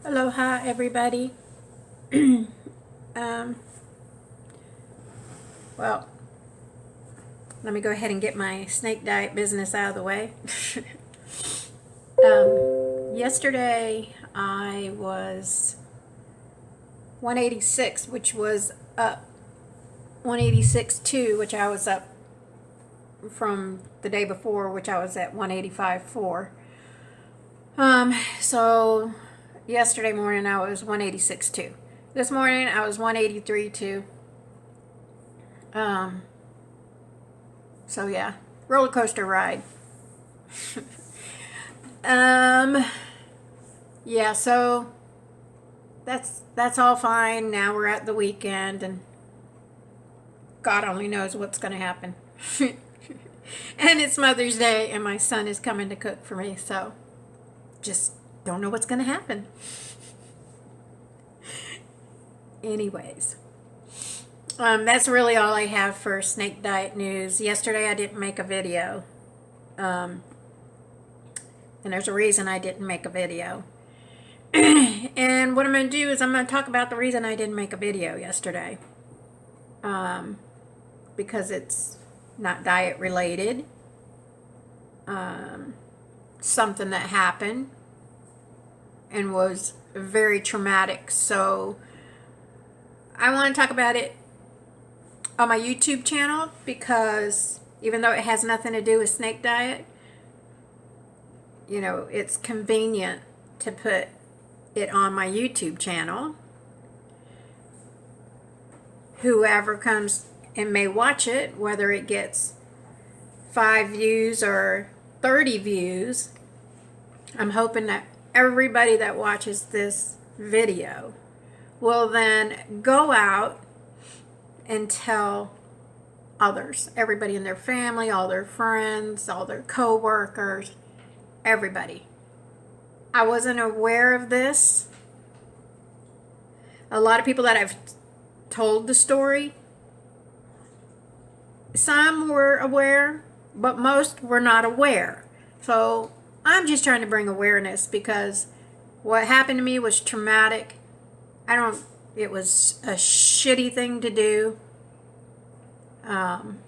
Aloha, everybody. um, well, let me go ahead and get my snake diet business out of the way. Yesterday, I was 186, which was up 186.2, which I was up from the day before, which I was at 185.4. So yesterday morning I was 186.2. This morning I was 183.2. So yeah, roller coaster ride. Yeah, so that's all fine. Now we're at the weekend and God only knows what's going to happen. And it's Mother's Day and my son is coming to cook for me, so just don't know what's going to happen. Anyways, that's really all I have for snake diet news. Yesterday I didn't make a video. And there's a reason I didn't make a video. And what I'm going to do is I'm going to talk about the reason I didn't make a video yesterday. Because it's not diet related. Something that happened and was very traumatic. So I want to talk about it on my YouTube channel because even though it has nothing to do with snake diet, you know, it's convenient to put it on my YouTube channel. Whoever comes and may watch it, whether it gets 5 views or 30 views, I'm hoping that everybody that watches this video will then go out and tell others, everybody in their family, all their friends, all their co-workers, everybody. I wasn't aware of this. A lot of people that I've told the story, some were aware, but most were not aware. So I'm just trying to bring awareness because what happened to me was traumatic. It was a shitty thing to do. And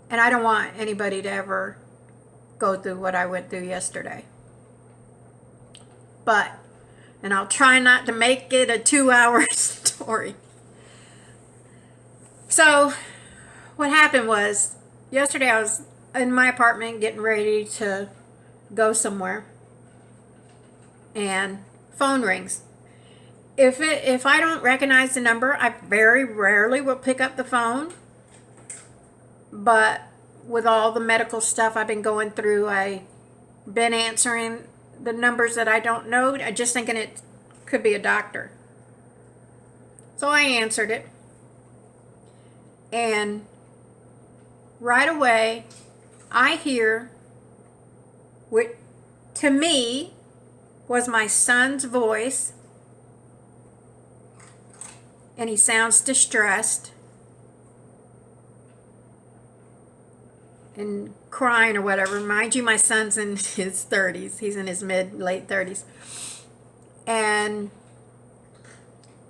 I don't want anybody to ever go through what I went through yesterday. And I'll try not to make it a 2-hour story. So what happened was, yesterday I was in my apartment getting ready to go somewhere. And phone rings. If I don't recognize the number, I very rarely will pick up the phone. But with all the medical stuff I've been going through, I've been answering the numbers that I don't know. I just thinking it could be a doctor. So I answered it. And right away, I hear what to me was my son's voice. And he sounds distressed and crying or whatever. Mind you, my son's in his 30s. He's in his late 30s. And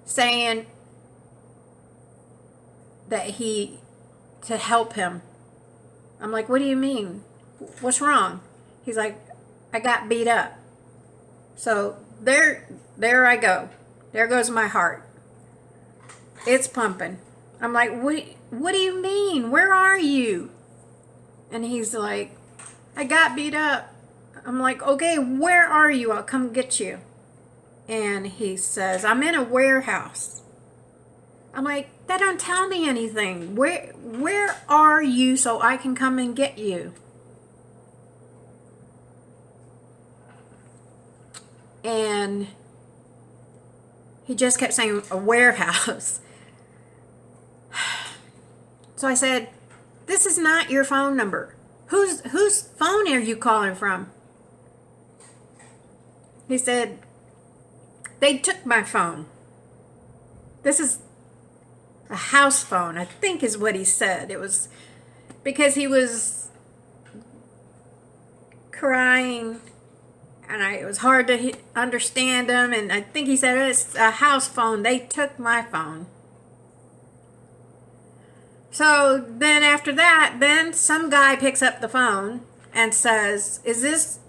saying that to help him. I'm like, what do you mean? What's wrong? He's like, I got beat up. So there I go. There goes my heart. It's pumping. I'm like, what do you mean? Where are you? And he's like, I got beat up. I'm like, okay, where are you? I'll come get you. And he says, I'm in a warehouse. I'm like, that don't tell me anything. Where are you so I can come and get you? And he just kept saying a warehouse. So I said, this is not your phone number. Whose phone are you calling from? He said, they took my phone. This is a house phone, I think is what he said. It was because he was crying and it was hard to understand him. And I think he said it's a house phone. They took my phone. So then after that, then some guy picks up the phone and says, "Is this?"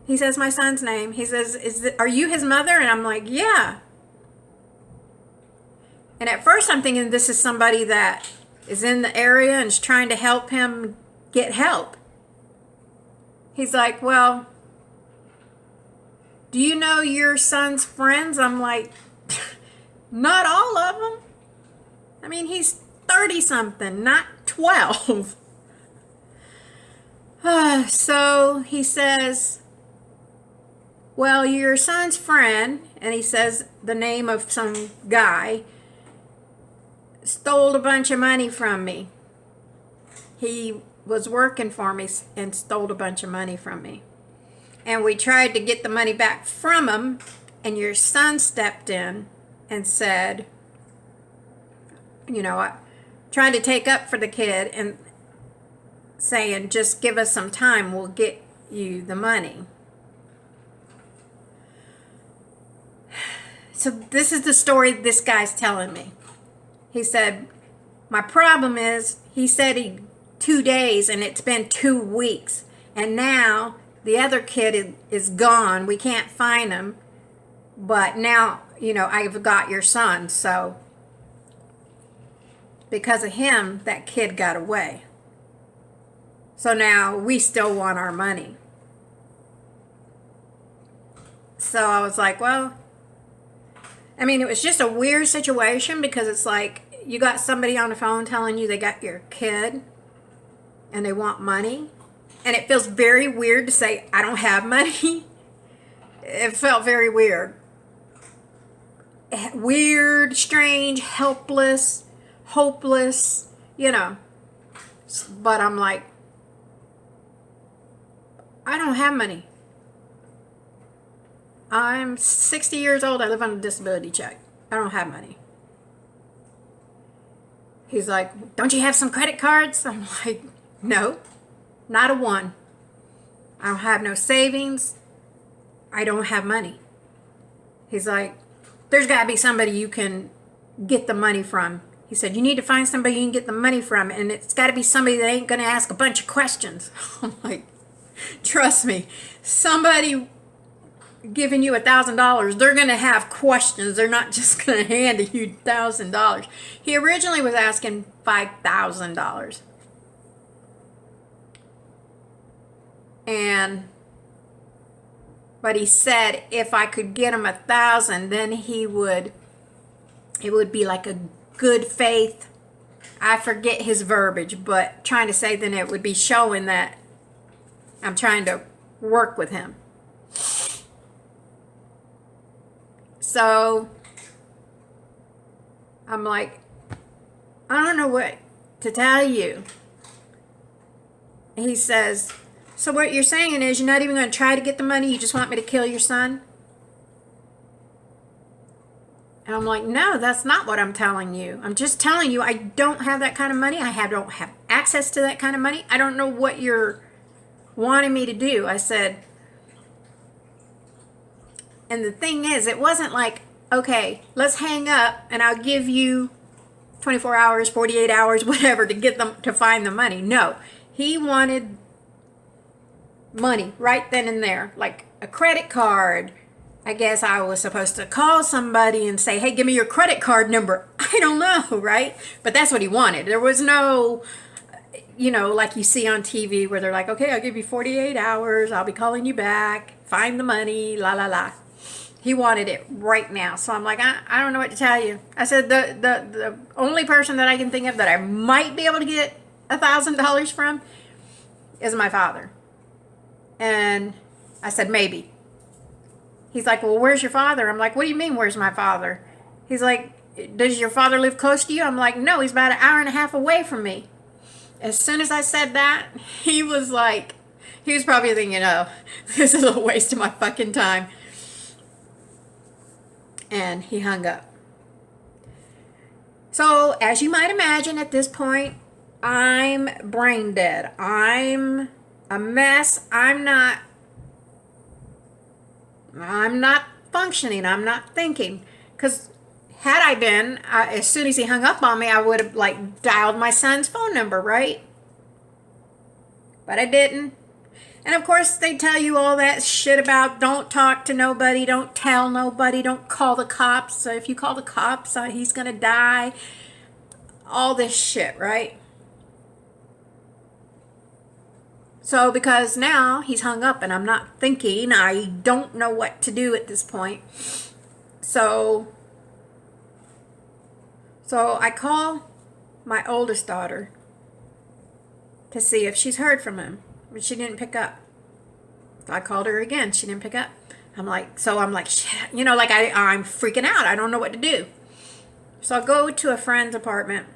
He says my son's name. He says, "Are you his mother?" And I'm like, "Yeah." And at first I'm thinking this is somebody that is in the area and is trying to help him get help. He's like, "Well, do you know your son's friends?" I'm like, "Not all of them. I mean, he's 30 something, not 12. So he says, "Well, your son's friend," and he says the name of some guy, "stole a bunch of money from me. He was working for me and stole a bunch of money from me. And we tried to get the money back from him, and your son stepped in and said, I tried to take up for the kid and saying, just give us some time, we'll get you the money." So this is the story this guy's telling me. He said, "My problem is," he said, 2 days, and it's been 2 weeks. And now the other kid is gone. We can't find him. But now, I've got your son. So because of him, that kid got away. So now we still want our money. So I was like, well, I mean, it was just a weird situation because it's like you got somebody on the phone telling you they got your kid and they want money. And it feels very weird to say, "I don't have money." It felt very weird. Weird, strange, helpless, hopeless, But I'm like, I don't have money. I'm 60 years old. I live on a disability check. I don't have money. He's like, "Don't you have some credit cards?" I'm like, "No, not a one. I don't have no savings. I don't have money." He's like, "There's got to be somebody you can get the money from." He said, "You need to find somebody you can get the money from, and it's got to be somebody that ain't going to ask a bunch of questions." I'm like, trust me, somebody giving you $1,000, they're going to have questions. They're not just going to hand you $1,000. He originally was asking $5,000. But he said if I could get him 1,000, then it would be like a good faith. I forget his verbiage, but trying to say then it would be showing that I'm trying to work with him. So I'm like, I don't know what to tell you. He says, "So what you're saying is you're not even going to try to get the money, you just want me to kill your son?" And I'm like, "No, that's not what I'm telling you. I'm just telling you I don't have that kind of money. Don't have access to that kind of money. I don't know what you're wanting me to do." I said, and the thing is, it wasn't like, "Okay, let's hang up and I'll give you 24 hours, 48 hours, whatever to get them to find the money." No, he wanted money right then and there, like a credit card. I guess I was supposed to call somebody and say, "Hey, give me your credit card number." I don't know, right? But that's what he wanted. There was no, like you see on TV where they're like, "Okay, I'll give you 48 hours. I'll be calling you back. Find the money, la, la, la." He wanted it right now. So I'm like, I don't know what to tell you. I said, the only person that I can think of that I might be able to get $1,000 from is my father. And I said, maybe. He's like, "Well, where's your father?" I'm like, "What do you mean, where's my father?" He's like, "Does your father live close to you?" I'm like, "No, he's about an hour and a half away from me." As soon as I said that, he was probably thinking, "Oh, this is a waste of my fucking time." And he hung up. So, as you might imagine at this point, I'm brain dead. I'm a mess. I'm not I'm not functioning. I'm not thinking. Because had I been, as soon as he hung up on me, I would have like dialed my son's phone number, right? But I didn't. And of course, they tell you all that shit about don't talk to nobody, don't tell nobody, don't call the cops. So if you call the cops, he's going to die. All this shit, right? So because now he's hung up and I'm not thinking, I don't know what to do at this point. So I call my oldest daughter to see if she's heard from him, but she didn't pick up. So I called her again. She didn't pick up. I'm like, shit, like I'm freaking out. I don't know what to do. So I go to a friend's apartment,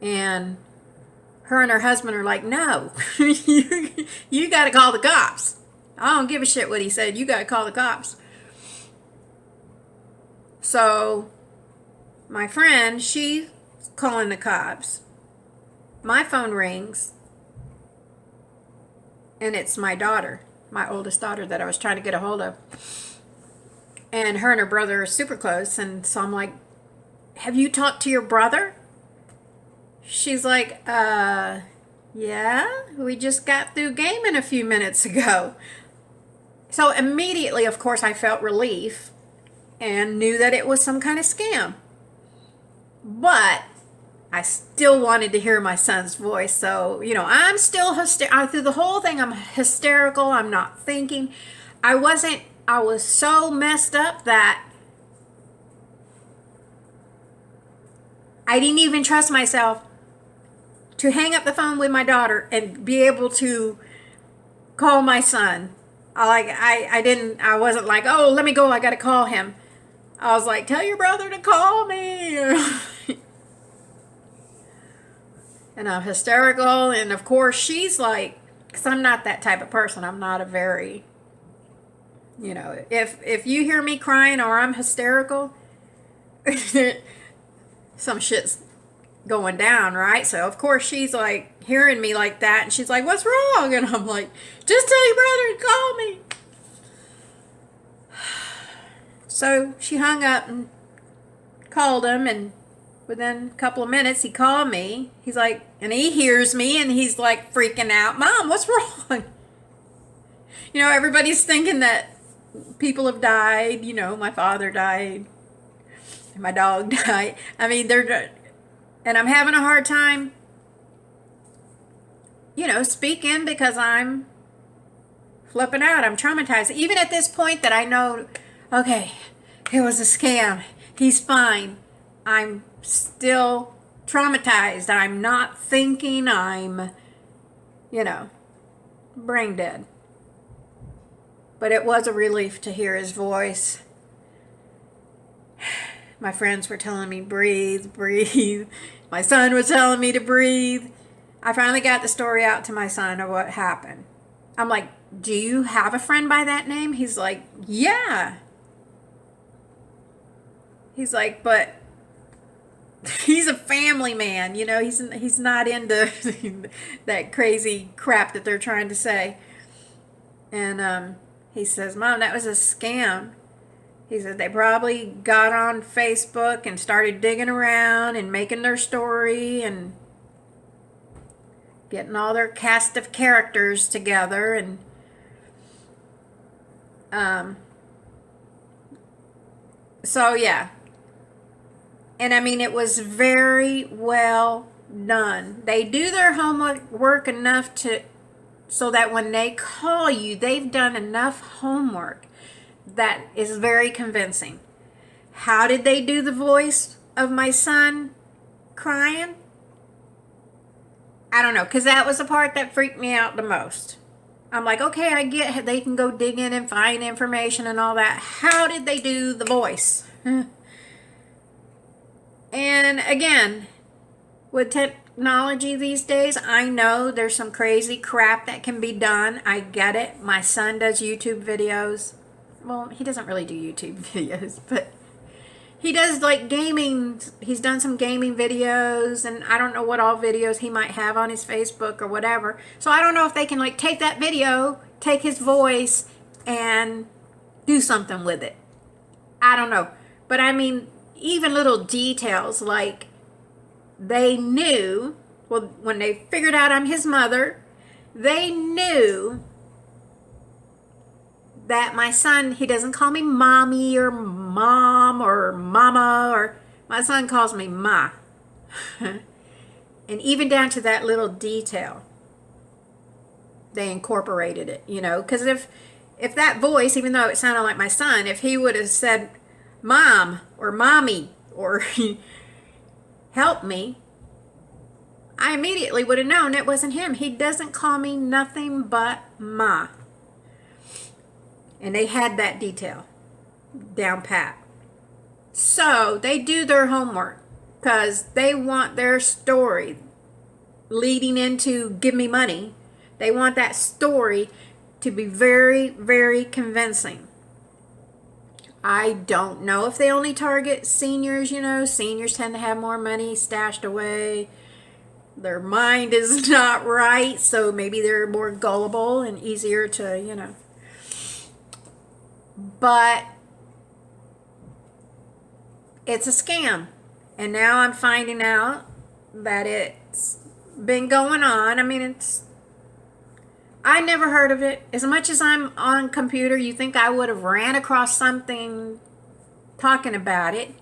and her and her husband are like, no, you got to call the cops. I don't give a shit what he said. You got to call the cops. So my friend, she's calling the cops. My phone rings, and it's my daughter, my oldest daughter that I was trying to get a hold of. And her and her brother are super close, and so I'm like, have you talked to your brother? She's like, yeah, we just got through gaming a few minutes ago. So immediately, of course, I felt relief and knew that it was some kind of scam. But I still wanted to hear my son's voice. So, I'm still through the whole thing, I'm hysterical. I'm not thinking. I was so messed up that I didn't even trust myself to hang up the phone with my daughter and be able to call my son. I wasn't like, oh, let me go, I gotta call him. I was like, tell your brother to call me. And I'm hysterical, and of course she's like, because I'm not that type of person. I'm not a very, if you hear me crying or I'm hysterical, some shit's going down, right? So of course she's like hearing me like that, and she's like, what's wrong? And I'm like, just tell your brother to call me. So she hung up and called him, and within a couple of minutes he called me. He's like, and he hears me, and he's like freaking out. Mom, what's wrong? Everybody's thinking that people have died. My father died, and my dog died. I mean, and I'm having a hard time, speaking because I'm flipping out. I'm traumatized. Even at this point that I know, okay, it was a scam. He's fine. I'm still traumatized. I'm not thinking. I'm, brain dead. But it was a relief to hear his voice. My friends were telling me, breathe, breathe. My son was telling me to breathe. I finally got the story out to my son of what happened. I'm like, do you have a friend by that name? He's like, yeah. He's like, but he's a family man, he's not into that crazy crap that they're trying to say. And he says, Mom, that was a scam. He said they probably got on Facebook and started digging around and making their story and getting all their cast of characters together, and so yeah. And I mean, it was very well done. They do their homework enough so that when they call you, they've done enough homework that is very convincing. How did they do the voice of my son crying? I don't know, because that was the part that freaked me out the most. I'm like, okay, I get they can go dig in and find information and all that. How did they do the voice? And again, with technology these days, I know there's some crazy crap that can be done. I get it. My son does YouTube videos. Well, he doesn't really do YouTube videos, but he does like gaming. He's done some gaming videos, and I don't know what all videos he might have on his Facebook or whatever. So I don't know if they can like take that video, take his voice, and do something with it. I don't know. But I mean, even little details like they knew, well, when they figured out I'm his mother, they knew that my son, he doesn't call me mommy or mom or mama, or my son calls me ma. And even down to that little detail, they incorporated it, you know, because if that voice, even though it sounded like my son, if he would have said mom or mommy or help me, I immediately would have known it wasn't him. He doesn't call me nothing but ma. And they had that detail down pat. So they do their homework because they want their story leading into give me money. They want that story to be very, very convincing. I don't know if they only target seniors, you know. Seniors tend to have more money stashed away. Their mind is not right, so maybe they're more gullible and easier to, you know. But it's a scam. And now I'm finding out that it's been going on. I mean, I never heard of it. As much as I'm on computer, you think I would have ran across something talking about it.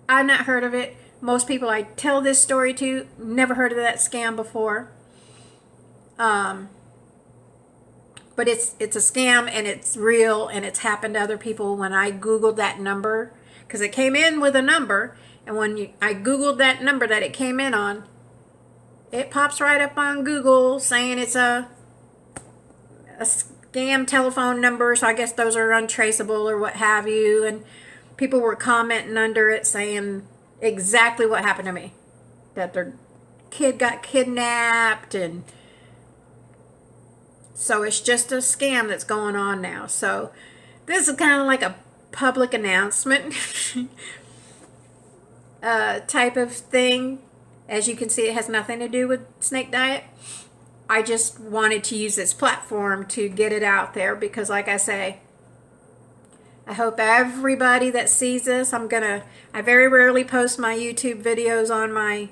I've not heard of it. Most people I tell this story to never heard of that scam before. But it's a scam, and it's real, and it's happened to other people. When I Googled that number, because it came in with a number, and when I Googled that number that it came in on, it pops right up on Google saying it's a scam telephone number, so I guess those are untraceable or what have you. And people were commenting under it saying exactly what happened to me, that their kid got kidnapped, and so it's just a scam that's going on now. So this is kind of like a public announcement type of thing. As you can see, it has nothing to do with Snake Diet. I just wanted to use this platform to get it out there because, like I say, I hope everybody that sees this, I very rarely post my YouTube videos on my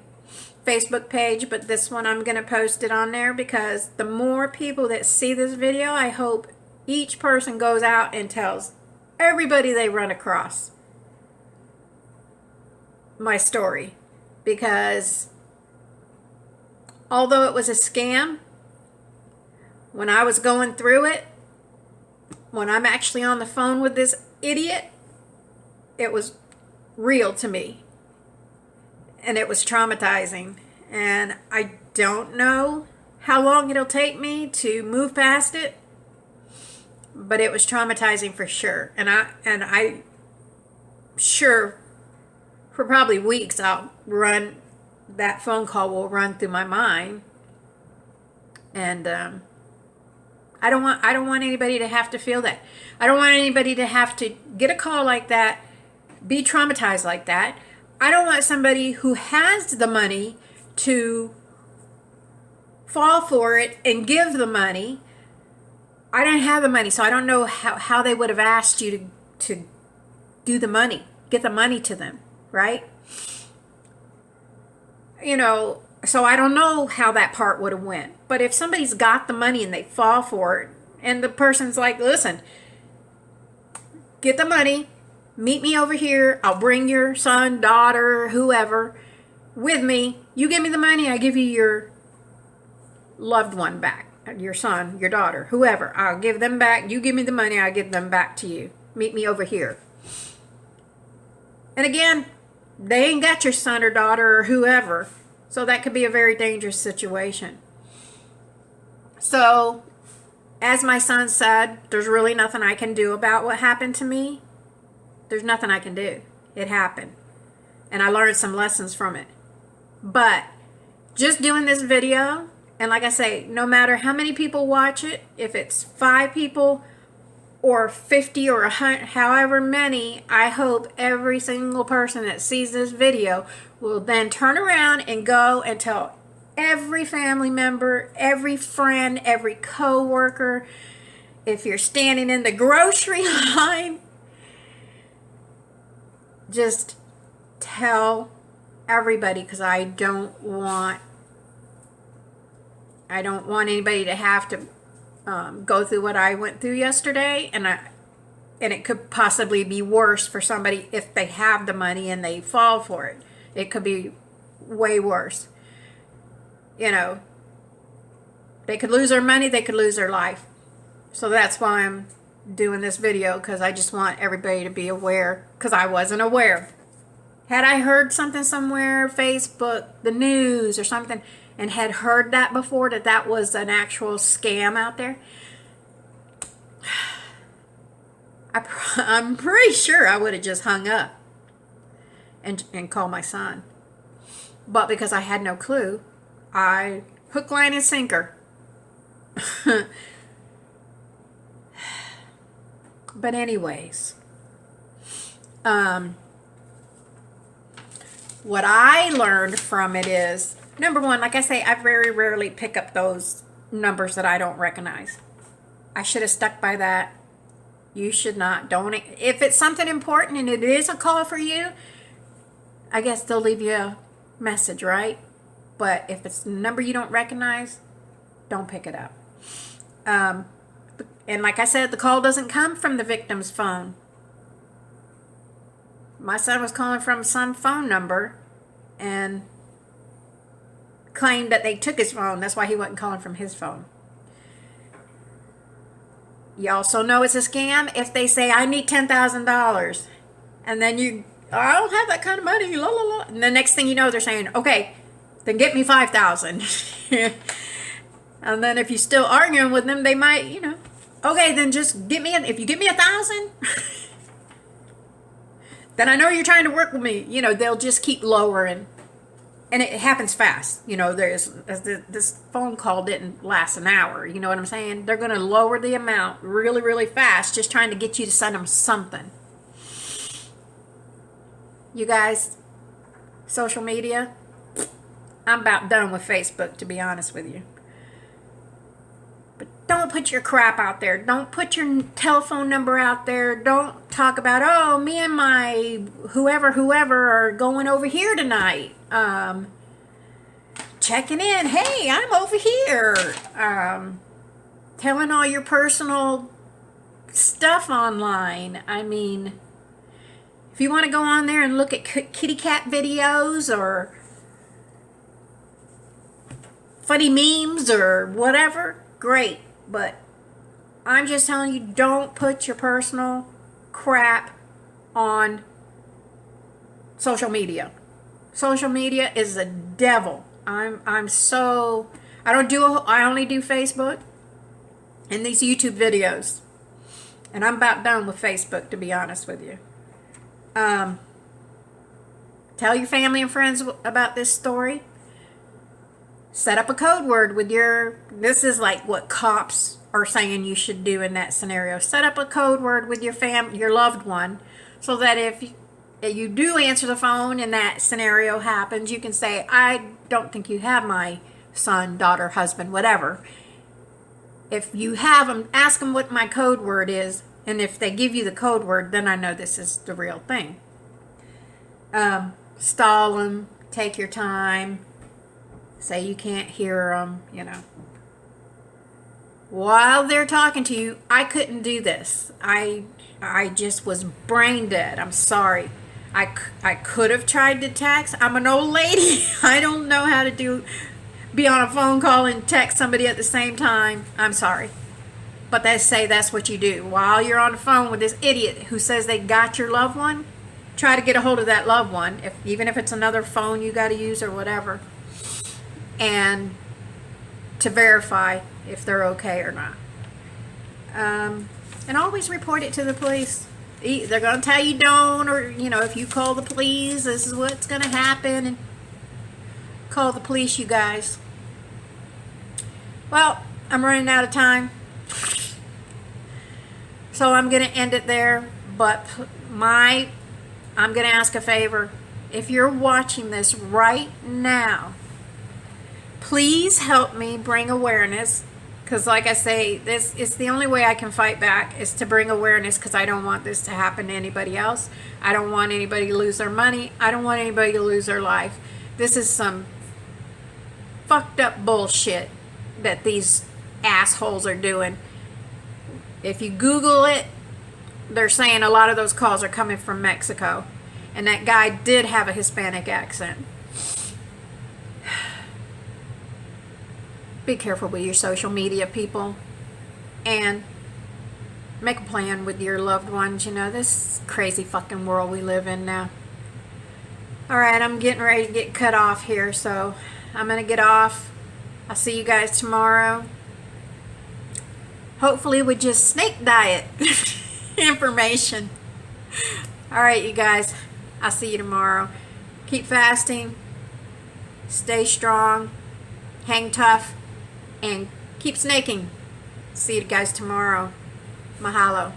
Facebook page, but this one I'm going to post it on there because the more people that see this video, I hope each person goes out and tells everybody they run across my story. Because although it was a scam, when I was going through it, when I'm actually on the phone with this idiot, it was real to me. And it was traumatizing. And I don't know how long it'll take me to move past it. But it was traumatizing for sure. And I sure for probably weeks that phone call will run through my mind. And I don't want anybody to have to feel that. I don't want anybody to have to get a call like that, be traumatized like that. I don't want somebody who has the money to fall for it and give the money. I don't have the money, so I don't know how they would have asked you to do the money, get the money to them, right? You know, so I don't know how that part would have went. But if somebody's got the money and they fall for it, and the person's like, listen, get the money, meet me over here, I'll bring your son, daughter, whoever with me. You give me the money, I give you your loved one back, your son, your daughter, whoever. I'll give them back. You give me the money, I'll give them back to you. Meet me over here. And again, they ain't got your son or daughter or whoever. So that could be a very dangerous situation. So, as my son said, there's really nothing I can do about what happened to me. There's nothing I can do. It happened. And I learned some lessons from it. But just doing this video, and like I say, no matter how many people watch it, if it's 5 people or 50 or 100, however many, I hope every single person that sees this video will then turn around and go and tell every family member, every friend, every co-worker, if you're standing in the grocery line, just tell everybody, because I don't want anybody to have to go through what I went through yesterday, and it could possibly be worse for somebody if they have the money and they fall for it. It could be way worse. You know, they could lose their money, they could lose their life. So that's why I'm doing this video, because I just want everybody to be aware, because I wasn't aware. Had I heard something somewhere, Facebook, the news or something, and had heard that before, that was an actual scam out there, I'm pretty sure I would have just hung up and called my son. But because I had no clue, I hook, line, and sinker. But anyways, what I learned from it is, number one, like I say, I very rarely pick up those numbers that I don't recognize. I should have stuck by that. You should not. Don't. If it's something important and it is a call for you, I guess they'll leave you a message, right? But if it's a number you don't recognize, don't pick it up. And like I said, the call doesn't come from the victim's phone. My son was calling from some phone number and claimed that they took his phone. That's why he wasn't calling from his phone. You also know it's a scam if they say, I need $10,000. And then I don't have that kind of money. La, la, la. And the next thing you know, they're saying, okay, then get me $5,000. And then if you're still arguing with them, they might, okay, then just if you give me $1,000, then I know you're trying to work with me. They'll just keep lowering. And it happens fast. This phone call didn't last an hour. You know what I'm saying? They're going to lower the amount really, really fast, just trying to get you to send them something. You guys, social media, I'm about done with Facebook, to be honest with you. But don't put your crap out there. Don't put your telephone number out there. Don't talk about, oh, me and my whoever are going over here tonight. Checking in. Hey, I'm over here. Telling all your personal stuff online. I mean, if you want to go on there and look at kitty cat videos or funny memes or whatever, great. But I'm just telling you, don't put your personal crap on social media. Social media is the devil. I only do Facebook and these YouTube videos. And I'm about done with Facebook, to be honest with you. Tell your family and friends about this story. Set up a code word with this is like what cops are saying you should do in that scenario. Set up a code word with your loved one, so that if you do answer the phone and that scenario happens, you can say, I don't think you have my son, daughter, husband, whatever. If you have them, ask them what my code word is, and if they give you the code word, then I know this is the real thing. Stall them, take your time, say you can't hear them, While they're talking to you, I couldn't do this. I just was brain dead. I'm sorry. I could have tried to text. I'm an old lady. I don't know how to be on a phone call and text somebody at the same time. I'm sorry. But they say that's what you do. While you're on the phone with this idiot who says they got your loved one, try to get a hold of that loved one, even if it's another phone you got to use or whatever, and to verify if they're okay or not. And always report it to the police. They're going to tell you don't, or, if you call the police, this is what's going to happen. And call the police, you guys. Well, I'm running out of time. So I'm going to end it there. But I'm going to ask a favor. If you're watching this right now, please help me bring awareness Because like I say, this is the only way I can fight back is to bring awareness, because I don't want this to happen to anybody else. I don't want anybody to lose their money. I don't want anybody to lose their life. This is some fucked up bullshit that these assholes are doing. If you Google it, they're saying a lot of those calls are coming from Mexico. And that guy did have a Hispanic accent. Be careful with your social media, people. And make a plan with your loved ones. You know, this crazy fucking world we live in now. Alright, I'm getting ready to get cut off here, so I'm going to get off. I'll see you guys tomorrow. Hopefully with just snake diet information. Alright, you guys. I'll see you tomorrow. Keep fasting. Stay strong. Hang tough. And keep snaking. See you guys tomorrow. Mahalo.